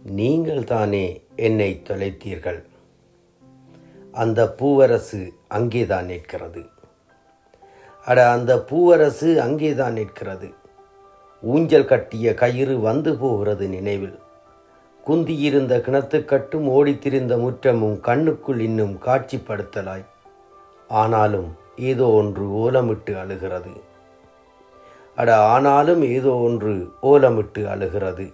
நீங்கள் தானே என்னை தொலைத்தீர்கள். அந்த பூவரசு அங்கேதான் நிற்கிறது. அந்த பூவரசு அங்கேதான் நிற்கிறது. ஊஞ்சல் கட்டிய கயிறு வந்து போகிறது நினைவில். குந்தியிருந்த கிணத்துக்கட்டும் ஓடித்திருந்த முற்றமும் கண்ணுக்குள் இன்னும் காட்சிப்படுத்தலாய். ஆனாலும் ஏதோ ஒன்று ஓலமிட்டு அழுகிறது. ஆனாலும் ஏதோ ஒன்று ஓலமிட்டு அழுகிறது.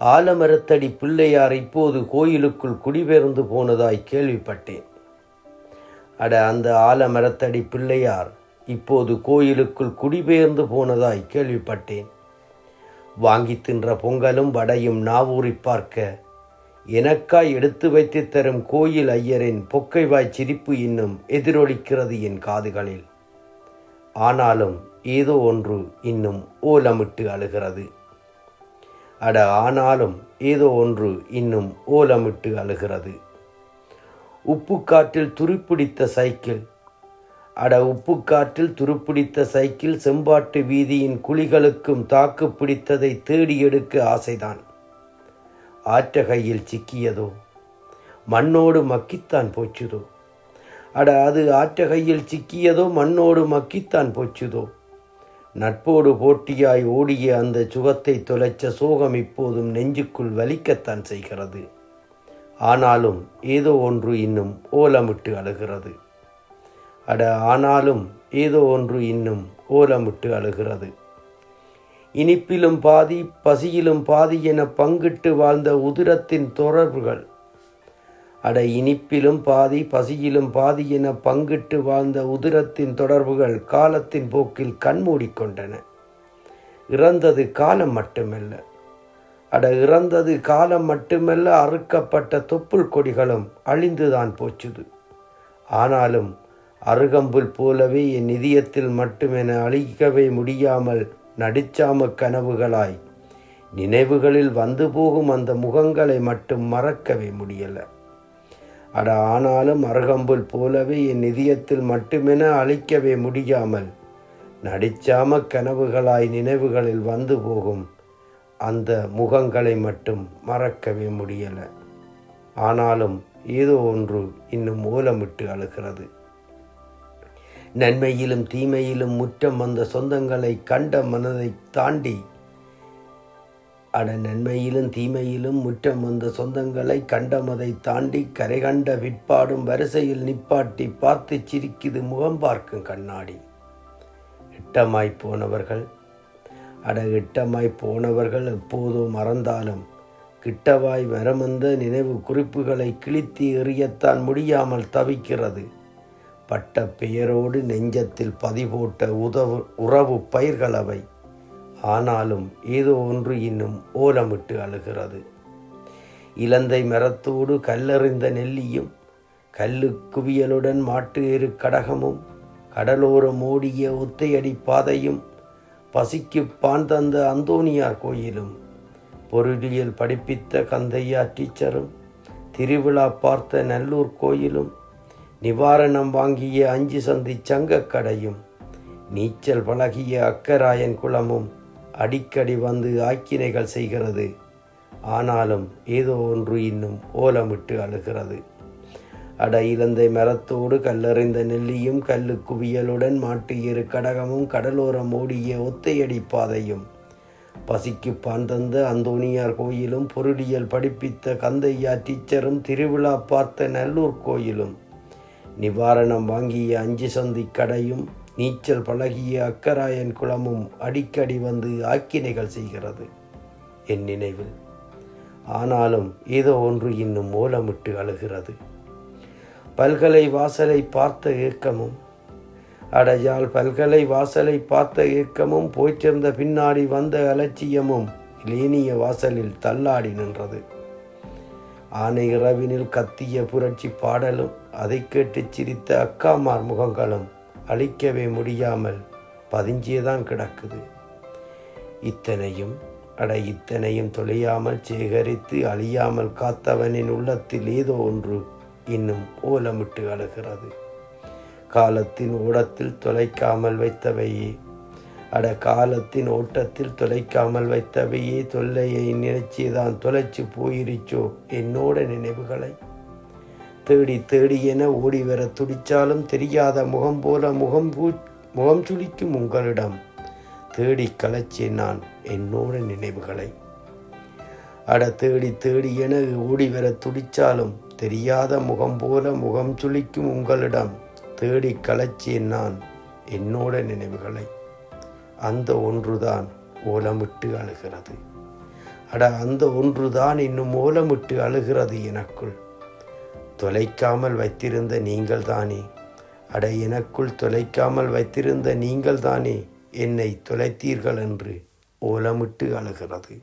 ஆலமரத்தடி பிள்ளையார் இப்போது கோயிலுக்குள் குடிபெயர்ந்து போனதாய் கேள்விப்பட்டேன். அந்த ஆலமரத்தடி பிள்ளையார் இப்போது கோயிலுக்குள் குடிபெயர்ந்து போனதாய் கேள்விப்பட்டேன். வாங்கி தின்ற பொங்கலும் வடையும் நாவூறி பார்க்க எனக்காய் எடுத்து வைத்து தரும் கோயில் ஐயரின் பொக்கைவாய் சிரிப்பு இன்னும் எதிரொலிக்கிறது என் காதுகளில். ஆனாலும் ஏதோ ஒன்று இன்னும் ஓலமிட்டு அழுகிறது. ஆனாலும் ஏதோ ஒன்று இன்னும் ஓலமிட்டு அழுகிறது. உப்புக்காற்றில் துருப்பிடித்த சைக்கிள். உப்புக்காற்றில் துருப்பிடித்த சைக்கிள் செம்பாட்டு வீதியின் குழிகளுக்கும் தாக்கு பிடித்ததை தேடி எடுக்க ஆசைதான். ஆற்ற கையில் சிக்கியதோ மண்ணோடு மக்கித்தான் போச்சுதோ. அது ஆற்ற கையில் சிக்கியதோ மண்ணோடு மக்கித்தான் போச்சுதோ. நட்போடு போட்டியாய் ஓடிய அந்த சுகத்தை தொலைச்ச சோகம் இப்போதும் நெஞ்சுக்குள் வலிக்கத்தான் செய்கிறது. ஆனாலும் ஏதோ ஒன்று இன்னும் ஓலமிட்டு அழுகிறது. ஆனாலும் ஏதோ ஒன்று இன்னும் ஓலமிட்டு அழுகிறது. இனிப்பிலும் பாதி பசியிலும் பாதி என பங்கிட்டு வாழ்ந்த உதிரத்தின் தொடர்புகள். இனிப்பிலும் பாதி பசியிலும் பாதி என பங்கிட்டு வாழ்ந்த உதிரத்தின் தொடர்புகள் காலத்தின் போக்கில் கண்மூடிக்கொண்டன. இறந்தது காலம் மட்டுமல்ல. இறந்தது காலம் மட்டுமல்ல, அறுக்கப்பட்ட தொப்புள் கொடிகளும் அழிந்துதான் போச்சுது. ஆனாலும் அருகம்புல் போலவே என் நிதியத்தில் மட்டுமென அழிக்கவே முடியாமல் நடிச்சாம கனவுகளாய் நினைவுகளில் வந்து போகும் அந்த முகங்களை மட்டும் மறக்கவே முடியலை. ஆனாலும் அருகம்புல் போலவே என் நிதியத்தில் மட்டுமென அழிக்கவே முடியாமல் நடிச்சாம கனவுகளாய் நினைவுகளில் வந்து போகும் அந்த முகங்களை மட்டும் மறக்கவே முடியலை. ஆனாலும் ஏதோ ஒன்று இன்னும் ஓலமிட்டு அழுகிறது. நன்மையிலும் தீமையிலும் முற்றம் வந்த சொந்தங்களை கண்ட மனதை தாண்டி நன்மையிலும் தீமையிலும் முற்றம் வந்த சொந்தங்களை கண்டமதை தாண்டி கரை கண்ட விற்பாடும் வரிசையில் நிப்பாட்டி பார்த்து சிரிக்குது முகம் பார்க்கும் கண்ணாடி. இட்டமாய் போனவர்கள் எப்போதோ மறந்தாலும் கிட்டவாய் வரமந்த நினைவு குறிப்புகளை கிழித்து எறியத்தான் முடியாமல் தவிக்கிறது. பட்ட பெயரோடு நெஞ்சத்தில் பதிபோட்ட உறவு பயிர்களவை. ஆனாலும் ஏதோ ஒன்று இன்னும் ஓலமிட்டு அழுகிறது. இலந்தை மரத்தோடு கல்லறிந்த நெல்லியும் கல்லு குவியலுடன் மாட்டு ஏறு கடகமும் கடலோரம் ஓடிய ஒத்தையடி பாதையும் பசிக்கு பான் தந்த அந்தோனியார் கோயிலும் பொருளியல் படிப்பித்த கந்தையா டீச்சரும் திருவிழா பார்த்த நல்லூர் கோயிலும் நிவாரணம் வாங்கிய 5 சந்தி சங்கக்கடையும் நீச்சல் பழகிய அக்கராயன் குளமும் அடிக்கடி வந்து ஆக்கினைகள் செய்கிறது. ஆனாலும் ஏதோ ஒன்று இன்னும் ஓலமிட்டு அழுகிறது. இலந்தை மரத்தோடு கல்லறிந்த நெல்லியும் கல்லு குவியலுடன் மாட்டு ஏறு கடகமும் கடலோரம் ஓடிய ஒத்தையடி பாதையும் பசிக்கு பான் தந்த அந்தோனியார் கோயிலும் பொருளியல் படிப்பித்த கந்தையா டீச்சரும் திருவிழா பார்த்த நல்லூர் கோயிலும் நிவாரணம் வாங்கிய 5 சந்தி கடையும் நீச்சல் பழகிய அக்கராயன் குளமும் அடிக்கடி வந்து ஆக்கினைகள் செய்கிறது என் நினைவில். ஆனாலும் ஏதோ ஒன்று இன்னும் ஓலமிட்டு அழுகிறது. பல்கலை வாசலை பார்த்த ஏக்கமும் பல்கலை வாசலை பார்த்த ஏக்கமும் போய்ச்சிருந்த பின்னாடி வந்த அலட்சியமும் இலேனிய வாசலில் தள்ளாடி நின்றது. ஆனை இரவினில் கத்திய புரட்சி பாடலும் அதை கேட்டு சிரித்த அக்காமார் முகங்களும் அழிக்கவே முடியாமல் பதிஞ்சியதான் கிடக்குது. இத்தனையும் தொலையாமல் சேகரித்து அழியாமல் காத்தவனின் உள்ளத்தில் ஏதோ ஒன்று இன்னும் ஓலமிட்டு அழுகிறது. காலத்தின் ஓடத்தில் தொலைக்காமல் வைத்தவையே அட காலத்தின் ஓட்டத்தில் தொலைக்காமல் வைத்தவையே தொல்லையை நினைச்சிதான் தொலைச்சு போயிருச்சோ என்னோட நினைவுகளை. தேடி தேடி என ஓடி வர துடிச்சாலும் தெரியாத முகம் போல முகம் சுளிக்கும் உங்களிடம் தேடி கலைச்சேன் நான் என்னோட நினைவுகளை. அட தேடி தேடி என ஓடி வர துடிச்சாலும் தெரியாத முகம் போல முகம் சுளிக்கும் உங்களிடம் தேடி கலைச்சேன் நான் என்னோட நினைவுகளை. அந்த ஒன்றுதான் ஓலமிட்டு அழுகிறது. அட அந்த ஒன்றுதான் இன்னும் ஓலமிட்டு அழுகிறது எனக்குள். தொலைக்காமல் வைத்திருந்த நீங்கள் தானே, அட எனக்குள் தொலைக்காமல் வைத்திருந்த நீங்கள் தானே என்னை தொலைத்தீர்கள் என்று ஓலமிட்டு அழுகிறது.